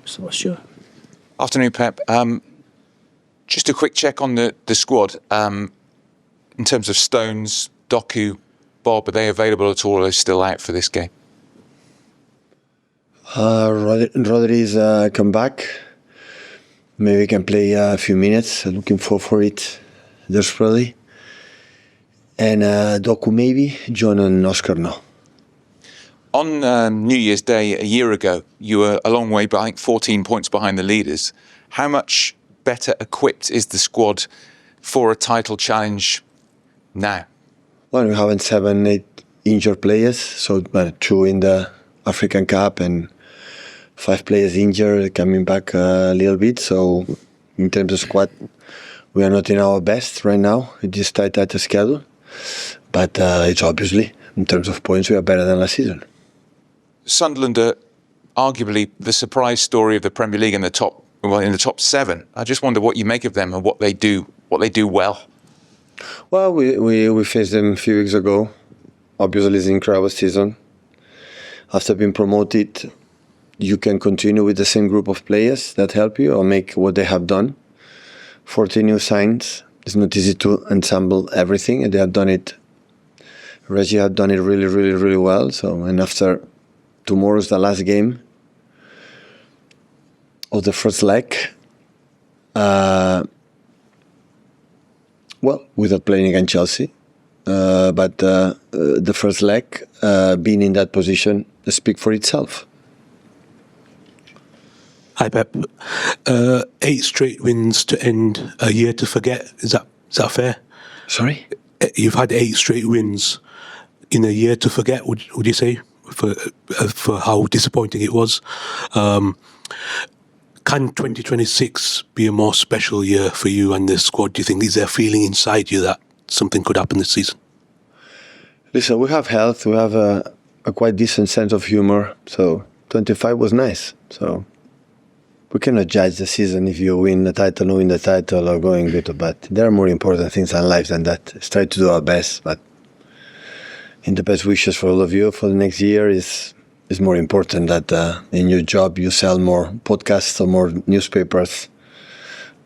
So sure. Afternoon, Pep. Just a quick check on the squad. In terms of Stones, Doku, Bobb, are they available at all, or are they still out for this game? Rodri's come back. Maybe we can play a few minutes. Looking forward for it. There's probably. And Doku maybe. John and Oscar no. On New Year's Day a year ago, you were a long way, but I think 14 points behind the leaders. How much better equipped is the squad for a title challenge now? Well, we have 7-8 injured players, so 2 in the African Cup and 5 players injured, coming back a little bit. So in terms of squad, we are not in our best right now. It is tight schedule, but it's obviously in terms of points we are better than last season. Sunderland are arguably the surprise story of the Premier League in the top 7. I just wonder what you make of them and what they do well. Well, we faced them a few weeks ago. Obviously, it's an incredible season. After being promoted, you can continue with the same group of players that help you or make what they have done. 40 new signs. It's not easy to ensemble everything, and they have done it. Regis have done it really, really, really well. So, and after tomorrow's the last game of the first leg. Well, without playing against Chelsea. But the first leg, being in that position, speaks for itself. Hi, Pep. 8 straight wins to end a year to forget. Is that fair? Sorry? You've had 8 straight wins in a year to forget, would you say, for how disappointing it was? Can 2026 be a more special year for you and the squad? Do you think, is there a feeling inside you that something could happen this season? Listen, we have health, we have a quite decent sense of humor, so 25 was nice. So we cannot judge the season if you win the title, not win the title, or going good or bad. There are more important things in life than that. Let's try to do our best, but in the best wishes for all of you for the next year is more important that in your job you sell more podcasts or more newspapers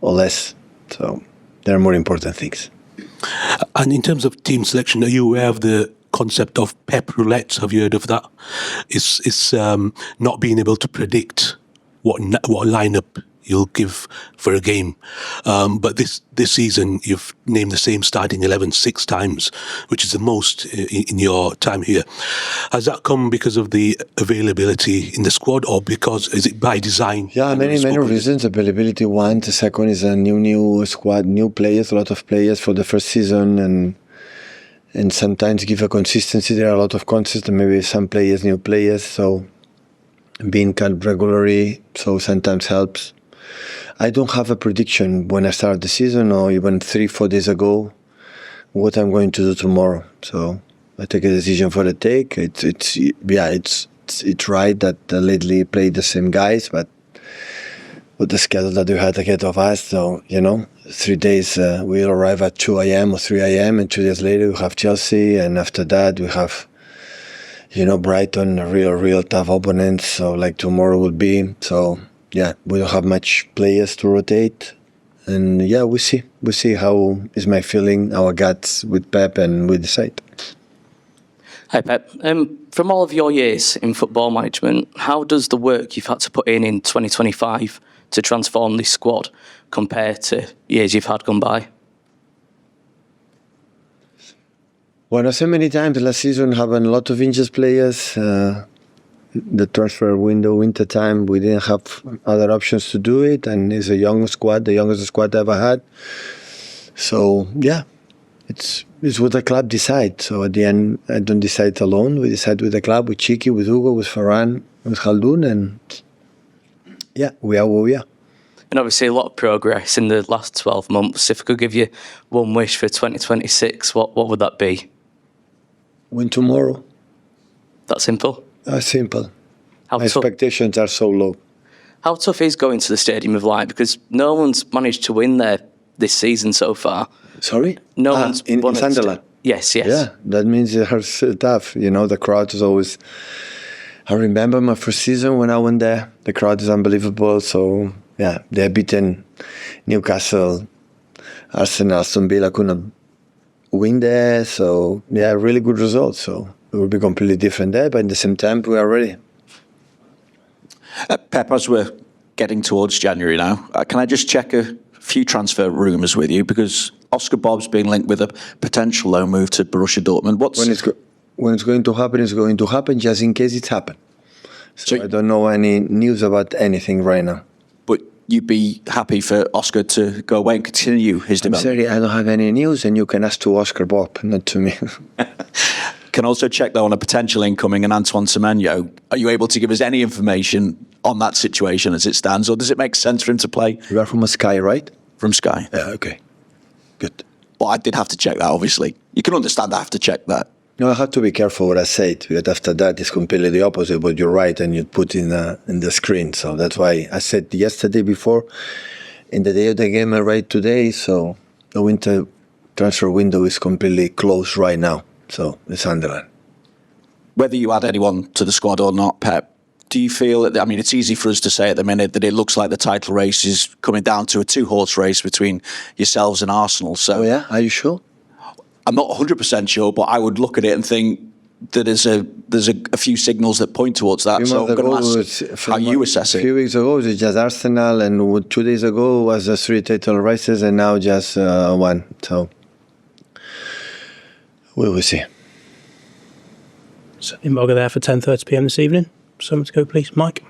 or less. So there are more important things. And in terms of team selection, are you aware of the concept of Pep roulette? Have you heard of that? It's not being able to predict what lineup you'll give for a game. But this season, you've named the same starting 11 6 times, which is the most in your time here. Has that come because of the availability in the squad, or is it by design? Yeah, many reasons. Availability, one. The second is a new squad, new players, a lot of players for the first season, and sometimes give a consistency. There are a lot of consistency, maybe some players, new players, so being cut regularly, so sometimes helps. I don't have a prediction when I start the season or even 3-4 days ago what I'm going to do tomorrow. So I take a decision for the take. It's right that lately play the same guys, but with the schedule that we had ahead of us, so 3 days we'll arrive at 2 a.m. or 3 a.m. and 2 days later we have Chelsea, and after that we have Brighton, a real tough opponent. So like tomorrow will be so. Yeah, we don't have much players to rotate, and we see how is my feeling, our guts with Pep, and we decide. Hi Pep, from all of your years in football management, how does the work you've had to put in 2025 to transform this squad compare to years you've had gone by? Well, I said many times last season, having a lot of injured players. The transfer window, winter time, we didn't have other options to do it, and it's a young squad, the youngest squad I ever had. So it's what the club decides. So at the end, I don't decide alone. We decide with the club, with Chiki, with Hugo, with Ferran, with Khaldoun, and we are where we are. And obviously a lot of progress in the last 12 months. If I could give you one wish for 2026, what would that be? Win tomorrow. That simple? Simple. My expectations are so low. How tough is going to the Stadium of Light? Because no one's managed to win there this season so far. Sorry? No one's won in Sunderland. Yes. Yeah, that means it's tough. The crowd is always I remember my first season when I went there. The crowd is unbelievable. So yeah, they're beaten Newcastle, Arsenal, Aston Villa couldn't win there. So yeah, really good results. So it will be completely different there, but at the same time, we are ready. Pep, as we're getting towards January now, can I just check a few transfer rumours with you? Because Oscar Bobb's been linked with a potential loan move to Borussia Dortmund. When it's going to happen, it's going to happen just in case it's happened. So I don't know any news about anything right now. But you'd be happy for Oscar to go away and continue his I'm development? sorry, I don't have any news, and you can ask to Oscar Bobb, not to me. Can also check, though, on a potential incoming in Antoine Semenyo. Are you able to give us any information on that situation as it stands, or does it make sense for him to play? You are from Sky, right? From Sky. Yeah, okay. Good. Well, I did have to check that, obviously. You can understand I have to check that. No, I have to be careful what I say, because after that it's completely the opposite, but you're right, and you put in the screen. So that's why I said yesterday before, in the day of the game, I write today, so the winter transfer window is completely closed right now. So it's Sunderland. Whether you add anyone to the squad or not, Pep, do you feel that, I mean, it's easy for us to say at the minute that it looks like the title race is coming down to a two-horse race between yourselves and Arsenal. So Oh yeah, are you sure? I'm not 100% sure, but I would look at it and think that there's a few signals that point towards that. So I'm going to ask how you assess it. A few weeks ago it was just Arsenal, and 2 days ago was the 3 title races, and now just one. So we will see. So in Mogger there for 10:30 p.m. this evening. Someone to go, please, Mike.